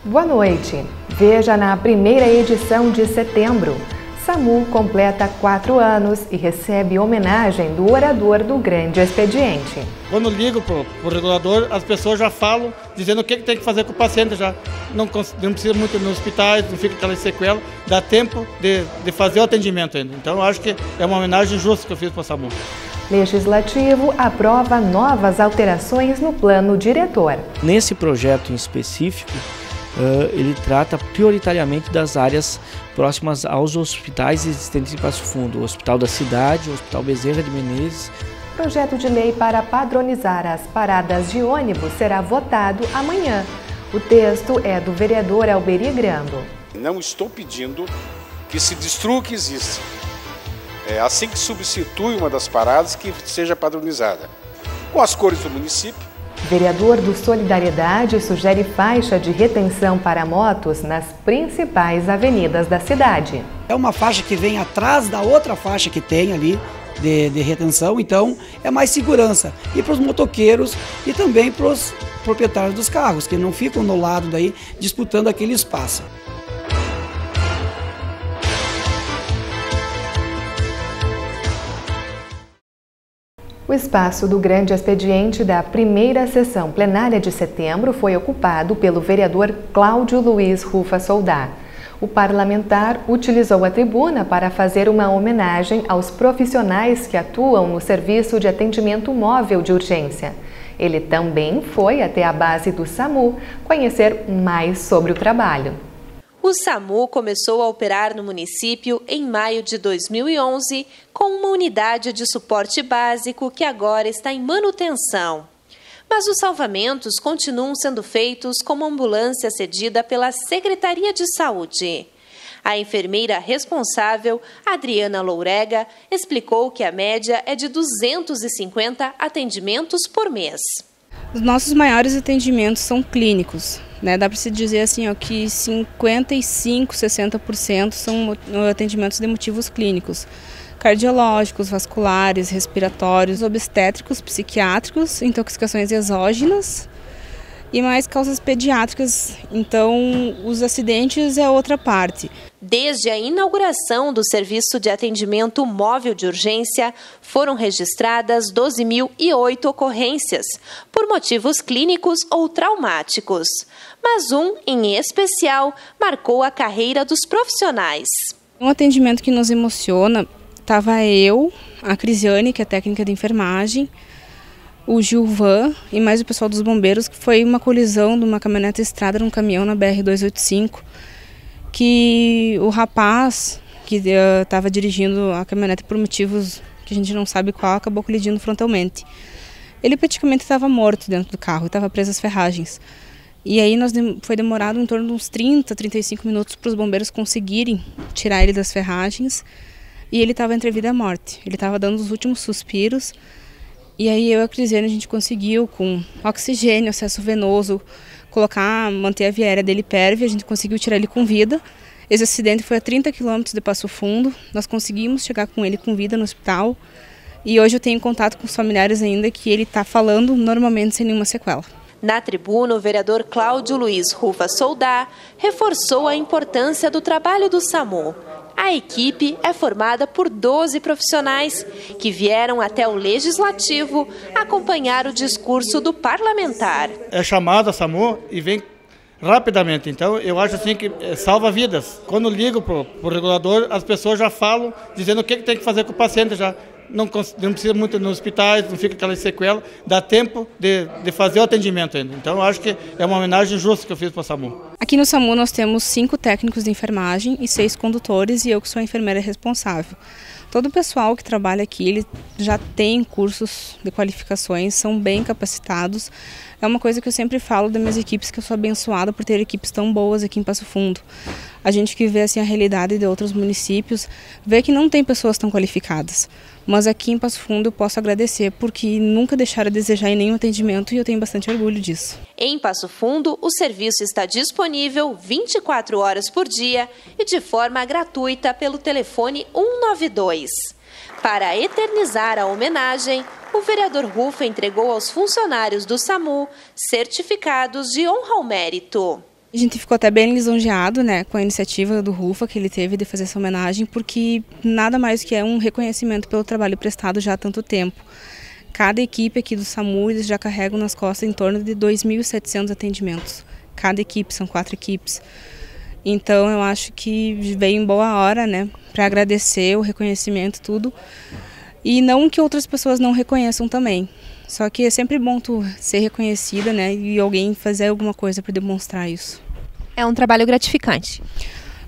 Boa noite. Veja na primeira edição de setembro. SAMU completa 4 anos e recebe homenagem do orador do Grande Expediente. Quando ligo para o regulador, as pessoas já falam, dizendo o que tem que fazer com o paciente. Já não precisa muito ir nos hospitais, não fica aquela sequela, dá tempo de fazer o atendimento ainda. Então, eu acho que é uma homenagem justa que eu fiz para o SAMU. Legislativo aprova novas alterações no plano diretor. Nesse projeto em específico, ele trata prioritariamente das áreas próximas aos hospitais existentes em Passo Fundo, o Hospital da Cidade, o Hospital Bezerra de Menezes. Projeto de lei para padronizar as paradas de ônibus será votado amanhã. O texto é do vereador Alberi Grando. Não estou pedindo que se destrua o que existe. É assim que substitui uma das paradas que seja padronizada. Com as cores do município. Vereador do Solidariedade sugere faixa de retenção para motos nas principais avenidas da cidade. É uma faixa que vem atrás da outra faixa que tem ali de retenção, então é mais segurança. E para os motoqueiros e também para os proprietários dos carros, que não ficam no lado daí disputando aquele espaço. O espaço do Grande Expediente da primeira sessão plenária de setembro foi ocupado pelo vereador Cláudio Luiz Rufa Soldá. O parlamentar utilizou a tribuna para fazer uma homenagem aos profissionais que atuam no serviço de atendimento móvel de urgência. Ele também foi até a base do SAMU conhecer mais sobre o trabalho. O SAMU começou a operar no município em maio de 2011 com uma unidade de suporte básico que agora está em manutenção. Mas os salvamentos continuam sendo feitos com uma ambulância cedida pela Secretaria de Saúde. A enfermeira responsável, Adriana Lourega, explicou que a média é de 250 atendimentos por mês. Os nossos maiores atendimentos são clínicos, né? Dá para se dizer assim, ó, que 55, 60% são atendimentos de motivos clínicos. Cardiológicos, vasculares, respiratórios, obstétricos, psiquiátricos, intoxicações exógenas e mais causas pediátricas. Então, os acidentes é outra parte. Desde a inauguração do serviço de atendimento móvel de urgência, foram registradas 12.008 ocorrências, por motivos clínicos ou traumáticos. Mas um, em especial, marcou a carreira dos profissionais. Um atendimento que nos emociona, estava eu, a Crisiane, que é técnica de enfermagem, o Gilvan e mais o pessoal dos bombeiros, que foi uma colisão de uma caminhonete estrada num caminhão na BR-285, que o rapaz que estava dirigindo a caminhonete por motivos que a gente não sabe qual, acabou colidindo frontalmente. Ele praticamente estava morto dentro do carro, estava preso às ferragens. E aí foi demorado em torno de uns 30, 35 minutos para os bombeiros conseguirem tirar ele das ferragens. E ele estava entre a vida e a morte. Ele estava dando os últimos suspiros. E aí eu e a Crisiane, a gente conseguiu, com oxigênio, acesso venoso, manter a viária dele pérvia, a gente conseguiu tirar ele com vida. Esse acidente foi a 30 quilômetros de Passo Fundo, nós conseguimos chegar com ele com vida no hospital. E hoje eu tenho contato com os familiares ainda que ele está falando normalmente sem nenhuma sequela. Na tribuna, o vereador Cláudio Luiz Rufa Soldá reforçou a importância do trabalho do SAMU. A equipe é formada por 12 profissionais que vieram até o Legislativo acompanhar o discurso do parlamentar. É chamado a SAMU e vem rapidamente, então eu acho assim que salva vidas. Quando ligo para o regulador, as pessoas já falam, dizendo o que tem que fazer com o paciente. Já não precisa muito ir nos hospitais, não fica aquela sequela, dá tempo de fazer o atendimento ainda. Então eu acho que é uma homenagem justa que eu fiz para o SAMU. Aqui no SAMU nós temos 5 técnicos de enfermagem e 6 condutores e eu que sou a enfermeira responsável. Todo o pessoal que trabalha aqui, ele já tem cursos de qualificações, são bem capacitados. É uma coisa que eu sempre falo das minhas equipes, que eu sou abençoada por ter equipes tão boas aqui em Passo Fundo. A gente que vê assim, a realidade de outros municípios, vê que não tem pessoas tão qualificadas. Mas aqui em Passo Fundo eu posso agradecer, porque nunca deixaram a desejar em nenhum atendimento e eu tenho bastante orgulho disso. Em Passo Fundo, o serviço está disponível 24 horas por dia e de forma gratuita pelo telefone 192. Para eternizar a homenagem, o vereador Rufa entregou aos funcionários do SAMU certificados de honra ao mérito. A gente ficou até bem lisonjeado, né, com a iniciativa do Rufa que ele teve de fazer essa homenagem, porque nada mais que é um reconhecimento pelo trabalho prestado já há tanto tempo. Cada equipe aqui do SAMU, eles já carregam nas costas em torno de 2.700 atendimentos. Cada equipe, são 4 equipes. Então eu acho que veio em boa hora, né, para agradecer o reconhecimento, tudo. E não que outras pessoas não reconheçam também. Só que é sempre bom tu ser reconhecida, né, e alguém fazer alguma coisa para demonstrar isso. É um trabalho gratificante.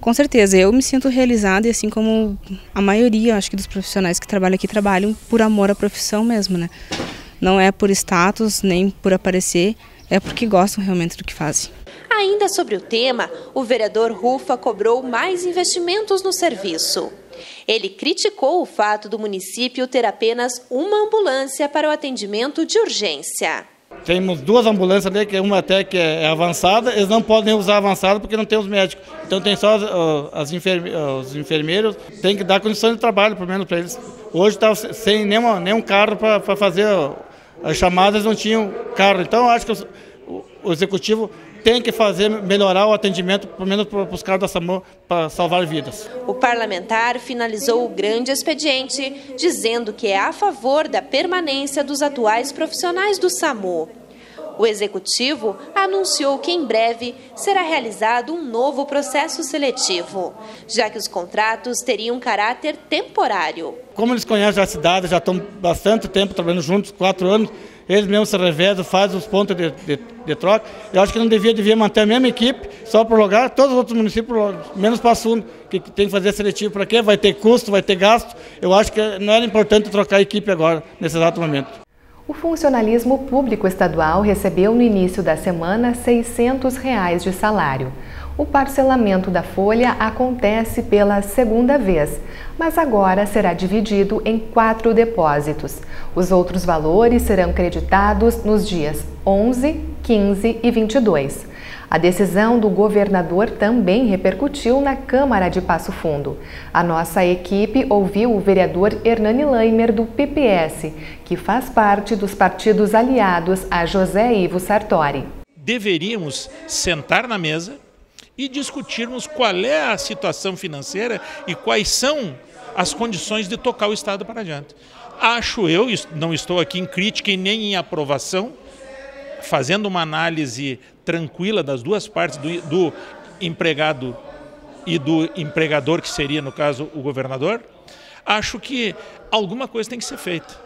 Com certeza, eu me sinto realizada e assim como a maioria, acho que dos profissionais que trabalham aqui, trabalham por amor à profissão mesmo, né. Não é por status, nem por aparecer, é porque gostam realmente do que fazem. Ainda sobre o tema, o vereador Rufa cobrou mais investimentos no serviço. Ele criticou o fato do município ter apenas uma ambulância para o atendimento de urgência. Temos 2 ambulâncias ali, que uma até que é avançada, eles não podem usar a avançada porque não tem os médicos. Então tem só os enfermeiros, tem que dar condições de trabalho, pelo menos para eles. Hoje está sem nenhum carro para fazer as chamadas, não tinham carro. Então eu acho que o executivo tem que melhorar o atendimento, pelo menos para os caras da SAMU, para salvar vidas. O parlamentar finalizou o grande expediente, dizendo que é a favor da permanência dos atuais profissionais do SAMU. O executivo anunciou que em breve será realizado um novo processo seletivo, já que os contratos teriam caráter temporário. Como eles conhecem a cidade, já estão bastante tempo trabalhando juntos, 4 anos, eles mesmos se revezam, fazem os pontos de troca. Eu acho que não devia manter a mesma equipe, só prorrogar, todos os outros municípios, menos Passo Fundo, que tem que fazer seletivo para quê? Vai ter custo, vai ter gasto. Eu acho que não era importante trocar a equipe agora, nesse exato momento. O funcionalismo público estadual recebeu no início da semana R$ 600 de salário. O parcelamento da folha acontece pela segunda vez, mas agora será dividido em 4 depósitos. Os outros valores serão creditados nos dias 11, 15 e 22. A decisão do governador também repercutiu na Câmara de Passo Fundo. A nossa equipe ouviu o vereador Hernani Leimer, do PPS, que faz parte dos partidos aliados a José Ivo Sartori. Deveríamos sentar na mesa e discutirmos qual é a situação financeira e quais são as condições de tocar o Estado para adiante. Acho eu, não estou aqui em crítica e nem em aprovação, fazendo uma análise tranquila das duas partes, do empregado e do empregador, que seria, no caso, o governador, acho que alguma coisa tem que ser feita.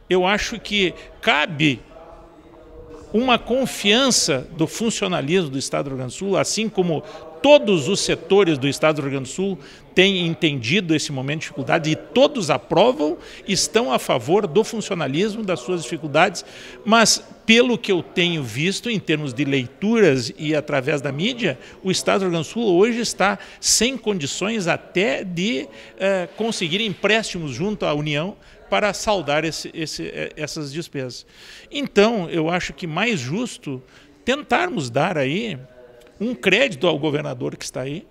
Eu acho que cabe uma confiança do funcionalismo do Estado do Rio Grande do Sul, assim como todos os setores do Estado do Rio Grande do Sul têm entendido esse momento de dificuldade e todos aprovam, estão a favor do funcionalismo, das suas dificuldades, mas pelo que eu tenho visto em termos de leituras e através da mídia, o Estado do Rio Grande do Sul hoje está sem condições até de conseguir empréstimos junto à União para saldar essas despesas. Então, eu acho que mais justo tentarmos dar aí um crédito ao governador que está aí,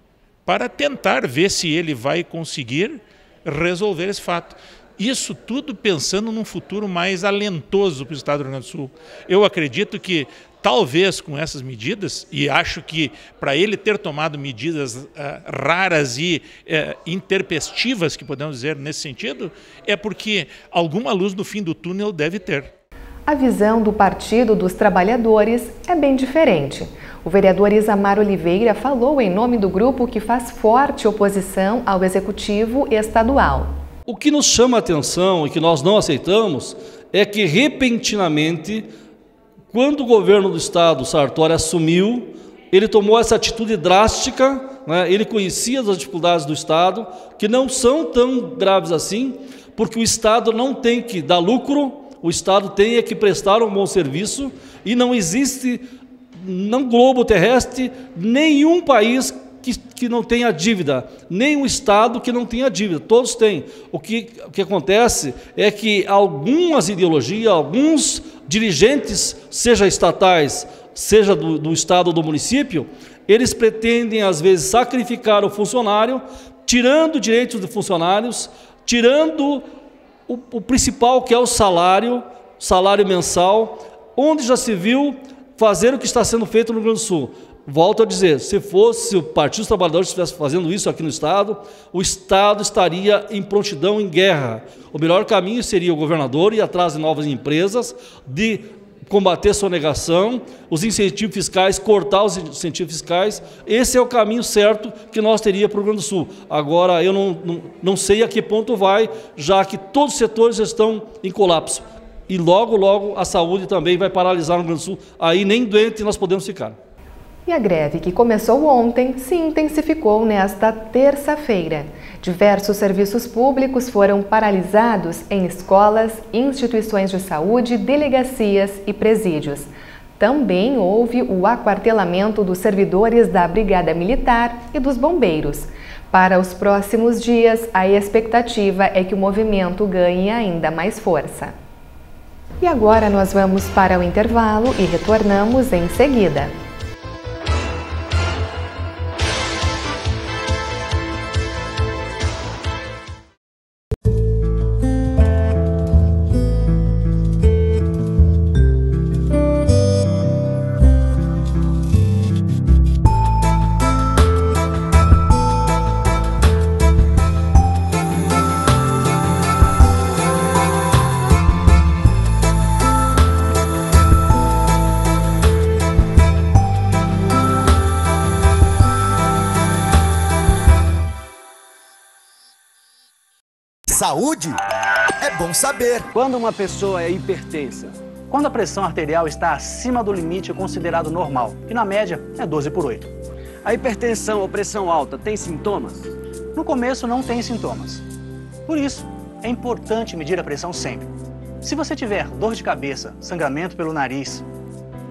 para tentar ver se ele vai conseguir resolver esse fato. Isso tudo pensando num futuro mais alentoso para o Estado do Rio Grande do Sul. Eu acredito que talvez com essas medidas, e acho que para ele ter tomado medidas raras e intempestivas, que podemos dizer nesse sentido, é porque alguma luz no fim do túnel deve ter. A visão do Partido dos Trabalhadores é bem diferente. O vereador Isamar Oliveira falou em nome do grupo que faz forte oposição ao Executivo Estadual. O que nos chama a atenção e que nós não aceitamos é que, repentinamente, quando o governo do Estado, Sartori, assumiu, ele tomou essa atitude drástica, né? Ele conhecia as dificuldades do Estado, que não são tão graves assim, porque o Estado não tem que dar lucro, o Estado tem que prestar um bom serviço e não existe no globo terrestre nenhum país que não tenha dívida, nem um Estado que não tenha dívida, todos têm. O que acontece é que algumas ideologias, alguns dirigentes, seja estatais, seja do Estado ou do município, eles pretendem às vezes sacrificar o funcionário, tirando direitos dos funcionários, tirando o principal, que é o salário mensal, onde já se viu fazer o que está sendo feito no Rio Grande do Sul. Volto a dizer, se fosse o Partido dos Trabalhadores que estivesse fazendo isso aqui no Estado, o Estado estaria em prontidão, em guerra. O melhor caminho seria o governador ir atrás de novas empresas, de combater a sonegação, os incentivos fiscais, cortar os incentivos fiscais. Esse é o caminho certo que nós teríamos para o Rio Grande do Sul. Agora, eu não sei a que ponto vai, já que todos os setores estão em colapso. E logo, logo, a saúde também vai paralisar no Rio Grande do Sul. Aí nem doente nós podemos ficar. E a greve, que começou ontem, se intensificou nesta terça-feira. Diversos serviços públicos foram paralisados em escolas, instituições de saúde, delegacias e presídios. Também houve o aquartelamento dos servidores da Brigada Militar e dos bombeiros. Para os próximos dias, a expectativa é que o movimento ganhe ainda mais força. E agora nós vamos para o intervalo e retornamos em seguida. Saúde é bom saber. Quando uma pessoa é hipertensa, quando a pressão arterial está acima do limite considerado normal, que na média é 12/8. A hipertensão ou pressão alta tem sintomas? No começo não tem sintomas. Por isso, é importante medir a pressão sempre. Se você tiver dor de cabeça, sangramento pelo nariz,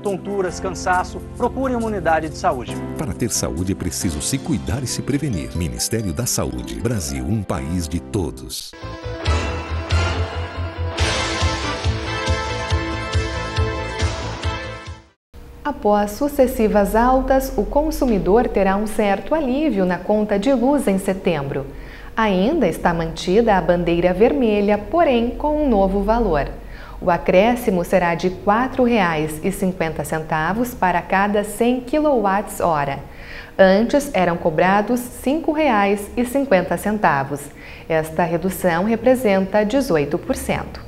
tonturas, cansaço, procure uma unidade de saúde. Para ter saúde é preciso se cuidar e se prevenir. Ministério da Saúde. Brasil, um país de todos. Após sucessivas altas, o consumidor terá um certo alívio na conta de luz em setembro. Ainda está mantida a bandeira vermelha, porém com um novo valor. O acréscimo será de R$ 4,50 para cada 100 kWh. Antes eram cobrados R$ 5,50. Esta redução representa 18%.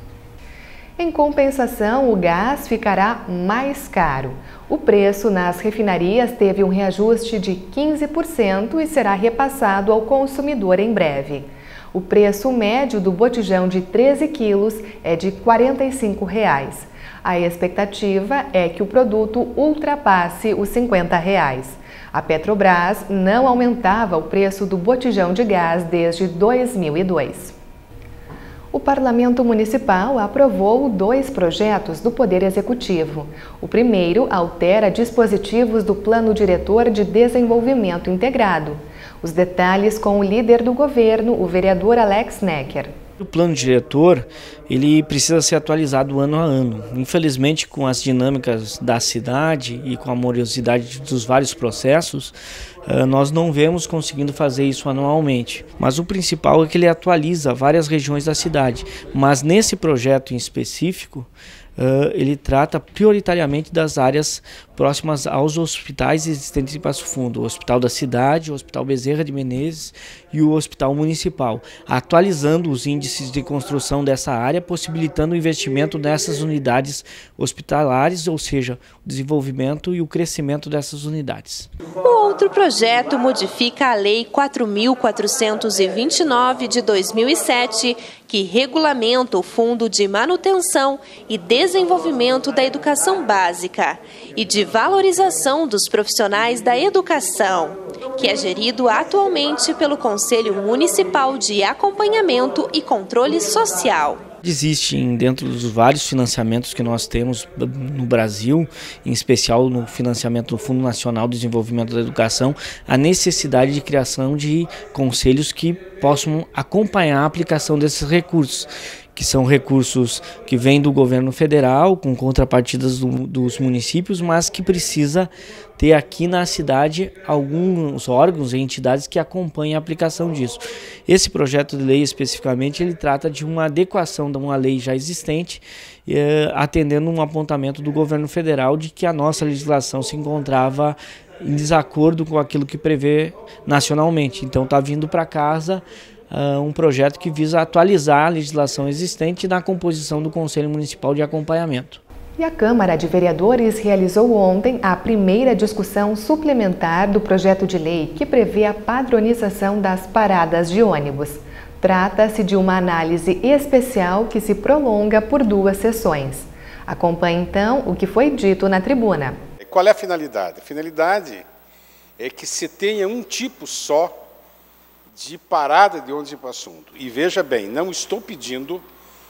Em compensação, o gás ficará mais caro. O preço nas refinarias teve um reajuste de 15% e será repassado ao consumidor em breve. O preço médio do botijão de 13 quilos é de R$ 45. A expectativa é que o produto ultrapasse os R$ 50. A Petrobras não aumentava o preço do botijão de gás desde 2002. O Parlamento Municipal aprovou 2 projetos do Poder Executivo. O primeiro altera dispositivos do Plano Diretor de Desenvolvimento Integrado. Os detalhes com o líder do governo, o vereador Alex Necker. O plano diretor, ele precisa ser atualizado ano a ano. Infelizmente, com as dinâmicas da cidade e com a morosidade dos vários processos, nós não vemos conseguindo fazer isso anualmente. Mas o principal é que ele atualiza várias regiões da cidade. Mas nesse projeto em específico, ele trata prioritariamente das áreas próximas aos hospitais existentes em Passo Fundo, o Hospital da Cidade, o Hospital Bezerra de Menezes e o Hospital Municipal, atualizando os índices de construção dessa área, possibilitando o investimento nessas unidades hospitalares, ou seja, o desenvolvimento e o crescimento dessas unidades. O outro projeto modifica a Lei 4.429 de 2007, que regulamenta o Fundo de Manutenção e Desenvolvimento da Educação Básica e de Valorização dos Profissionais da Educação, que é gerido atualmente pelo Conselho Municipal de Acompanhamento e Controle Social. Existem, dentro dos vários financiamentos que nós temos no Brasil, em especial no financiamento do Fundo Nacional de Desenvolvimento da Educação, a necessidade de criação de conselhos que possam acompanhar a aplicação desses recursos, que são recursos que vêm do governo federal, com contrapartidas dos municípios, mas que precisa ter aqui na cidade alguns órgãos e entidades que acompanhem a aplicação disso. Esse projeto de lei especificamente, ele trata de uma adequação de uma lei já existente, atendendo um apontamento do governo federal de que a nossa legislação se encontrava em desacordo com aquilo que prevê nacionalmente. Então está vindo para casa um projeto que visa atualizar a legislação existente na composição do Conselho Municipal de Acompanhamento. E a Câmara de Vereadores realizou ontem a primeira discussão suplementar do projeto de lei que prevê a padronização das paradas de ônibus. Trata-se de uma análise especial que se prolonga por 2 sessões. Acompanhe então o que foi dito na tribuna. Qual é a finalidade? A finalidade é que se tenha um tipo só de parada de ônibus para assunto. E veja bem, não estou pedindo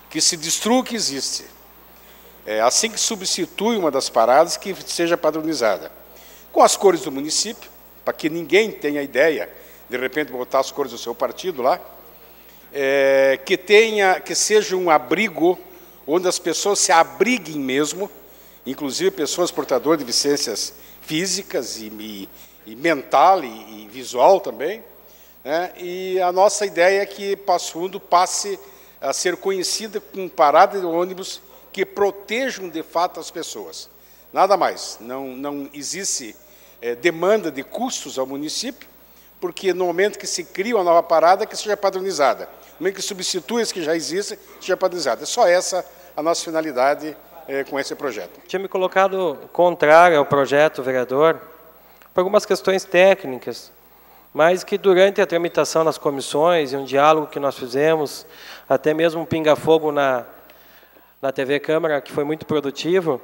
que se destrua o que existe. Assim que substitui uma das paradas, que seja padronizada. Com as cores do município, para que ninguém tenha ideia, de repente botar as cores do seu partido lá, que seja um abrigo onde as pessoas se abriguem mesmo, inclusive pessoas portadoras de deficiências físicas e mental e visual também. E a nossa ideia é que Passo Fundo passe a ser conhecida com parada de ônibus que protejam de fato as pessoas. Nada mais. Não existe demanda de custos ao município, porque no momento que se cria uma nova parada, que seja padronizada. No momento que substitui as que já existem, seja padronizada. É só essa a nossa finalidade com esse projeto. Tinha me colocado contrário ao projeto, vereador, por algumas questões técnicas, mas que durante a tramitação nas comissões e um diálogo que nós fizemos, até mesmo um pinga-fogo na TV Câmara, que foi muito produtivo,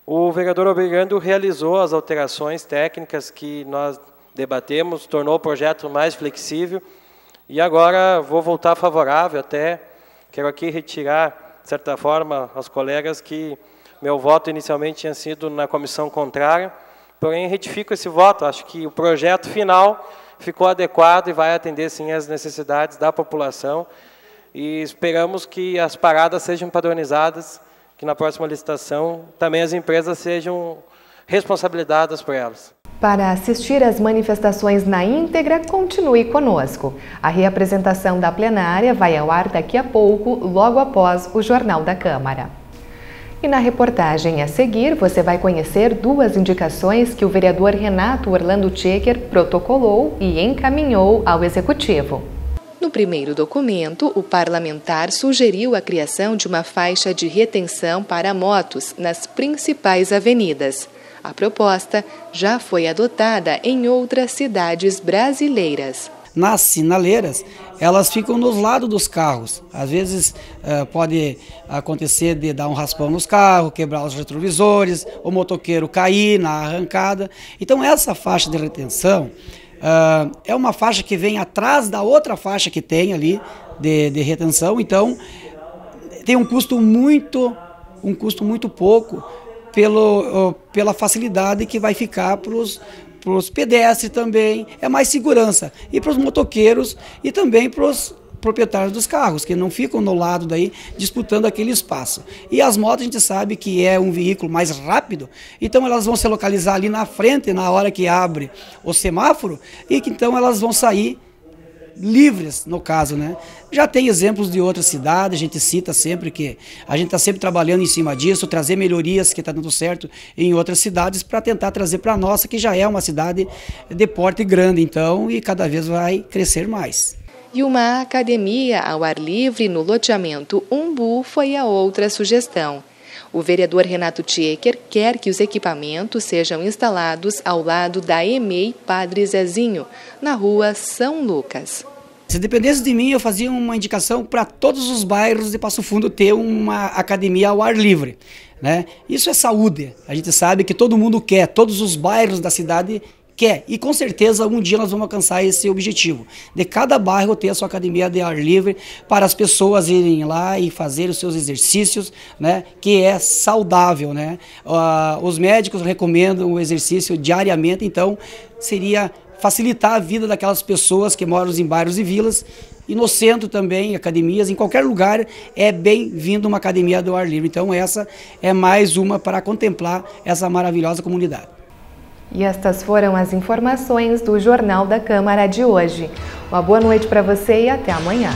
o vereador Obrigando realizou as alterações técnicas que nós debatemos, tornou o projeto mais flexível, e agora vou voltar favorável, até quero aqui retirar, de certa forma, aos colegas que meu voto inicialmente tinha sido na comissão contrária, porém retifico esse voto, acho que o projeto final ficou adequado e vai atender, sim, às necessidades da população, e esperamos que as paradas sejam padronizadas, que na próxima licitação também as empresas sejam responsabilizadas por elas. Para assistir às manifestações na íntegra, continue conosco. A reapresentação da plenária vai ao ar daqui a pouco, logo após o Jornal da Câmara. E na reportagem a seguir, você vai conhecer 2 indicações que o vereador Renato Orlando Tchequer protocolou e encaminhou ao Executivo. No primeiro documento, o parlamentar sugeriu a criação de uma faixa de retenção para motos nas principais avenidas. A proposta já foi adotada em outras cidades brasileiras. Nas sinaleiras, elas ficam nos lados dos carros. Às vezes pode acontecer de dar um raspão nos carros, quebrar os retrovisores, o motoqueiro cair na arrancada. Então essa faixa de retenção é uma faixa que vem atrás da outra faixa que tem ali de retenção. Então tem um custo muito pouco pela facilidade que vai ficar para os pedestres também, é mais segurança, e para os motoqueiros e também para os proprietários dos carros, que não ficam no lado daí disputando aquele espaço. E as motos a gente sabe que é um veículo mais rápido, então elas vão se localizar ali na frente na hora que abre o semáforo, e que então elas vão sair livres, no caso, né? Já tem exemplos de outras cidades, a gente cita sempre que a gente está sempre trabalhando em cima disso, trazer melhorias que está dando certo em outras cidades para tentar trazer para a nossa, que já é uma cidade de porte grande, então, e cada vez vai crescer mais. E uma academia ao ar livre no loteamento Umbu foi a outra sugestão. O vereador Renato Tchequer quer que os equipamentos sejam instalados ao lado da EMEI Padre Zezinho, na rua São Lucas. Se dependesse de mim, eu fazia uma indicação para todos os bairros de Passo Fundo ter uma academia ao ar livre, né? Isso é saúde. A gente sabe que todo mundo quer, todos os bairros da cidade quer, e com certeza um dia nós vamos alcançar esse objetivo, de cada bairro ter a sua academia de ar livre, para as pessoas irem lá e fazer os seus exercícios, né, que é saudável, né? Os médicos recomendam o exercício diariamente, então seria facilitar a vida daquelas pessoas que moram em bairros e vilas, e no centro também, academias, em qualquer lugar é bem-vindo uma academia do ar livre. Então essa é mais uma para contemplar essa maravilhosa comunidade. E estas foram as informações do Jornal da Câmara de hoje. Uma boa noite para você e até amanhã.